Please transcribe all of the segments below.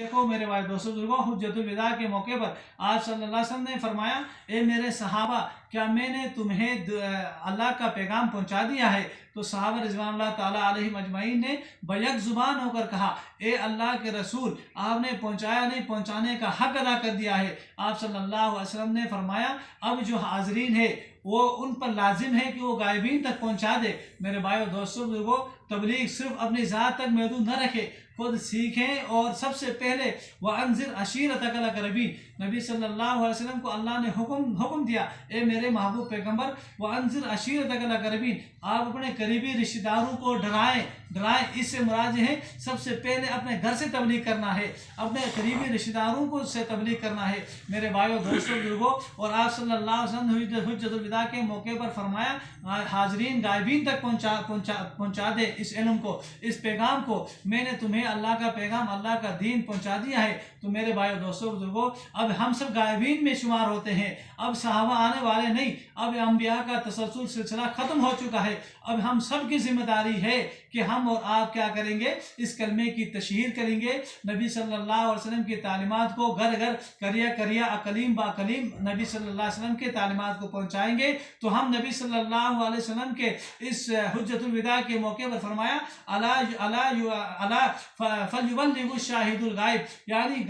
دیکھو میرے بھائی دوستوں بزرگوں، حجت الوداع کے موقع پر آپ صلی اللہ علیہ وسلم نے فرمایا، اے میرے صحابہ، کیا میں نے تمہیں اللہ کا پیغام پہنچا دیا ہے؟ تو صحابہ رضوان اللہ تعالیٰ علیہم اجمعین نے بیک زبان ہو کر کہا، اے اللہ کے رسول، آپ نے پہنچایا نہیں، پہنچانے کا حق ادا کر دیا ہے۔ آپ صلی اللہ علیہ وسلم نے فرمایا، اب جو حاضرین ہے وہ ان پر لازم ہے کہ وہ غائبین تک پہنچا دے۔ میرے بھائیو دوستوں بزرگوں، تبلیغ صرف اپنی ذات تک محدود نہ رکھے، خود سیکھیں، اور سب سے پہلے وَأَنذِرْ عَشِيرَتَكَ الْأَقْرَبِينَ، نبی صلی اللہ علیہ وسلم کو اللہ نے حکم دیا، اے میرے محبوب پیغمبر، وَأَنذِرْ عَشِيرَتَكَ الْأَقْرَبِينَ، آپ اپنے قریبی رشتہ داروں کو ڈرائیں۔ اس سے مراد ہے سب سے پہلے اپنے گھر سے تبلیغ کرنا ہے، اپنے قریبی رشتہ داروں کو سے تبلیغ کرنا ہے میرے بھائیو دوستوں بزرگوں۔ اور آپ صلی اللہ علیہ وسلم نے حجت الوداع کے موقع پر فرمایا، حاضرین غائبین تک پہنچا دے اس علم کو، اس پیغام کو، میں نے تمہیں اللہ کا پیغام، اللہ کا دین پہنچا دیا ہے۔ تو میرے بھائیو دوستوں بزرگوں، اب ہم سب غائبین میں شمار ہوتے ہیں، اب صحابہ آنے والے نہیں، اب انبیاء کا تسلسل سلسلہ ختم ہو چکا ہے۔ اب ہم سب کی ذمہ داری ہے کہ ہم اور آپ کیا کریں گے؟ اس کلمے کی تشہیر کریں گے، نبی صلی اللہ علیہ وسلم کی تعلیمات کو گھر گھر، قریہ اقلیم با اقلیم نبی صلی اللہ علیہ وسلم کے تعلیمات کو پہنچائیں گے۔ تو ہم نبی صلی اللہ علیہ وسلم کے اس حجت الوداع کے موقع پر فرمایا، الا فلیبلغ الشاہد الغائب، یعنی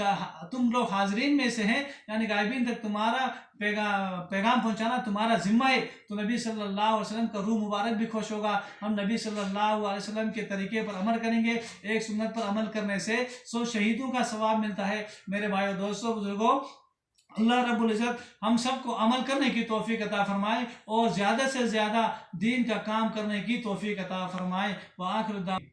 تم لوگ حاضرین میں سے ہیں، یعنی غائبین تک تمہارا پیغام پہنچانا تمہارا ذمہ ہے۔ تو نبی صلی اللہ علیہ وسلم کا روح مبارک بھی خوش ہوگا، ہم نبی صلی اللہ علیہ وسلم کے طریقے پر عمل کریں گے۔ ایک سنت پر عمل کرنے سے 100 شہیدوں کا ثواب ملتا ہے۔ میرے بھائیو دوستوں بزرگوں، اللہ رب العزت ہم سب کو عمل کرنے کی توفیق عطا فرمائے، اور زیادہ سے زیادہ دین کا کام کرنے کی توفیق عطا فرمائے۔ وآخر دعوانا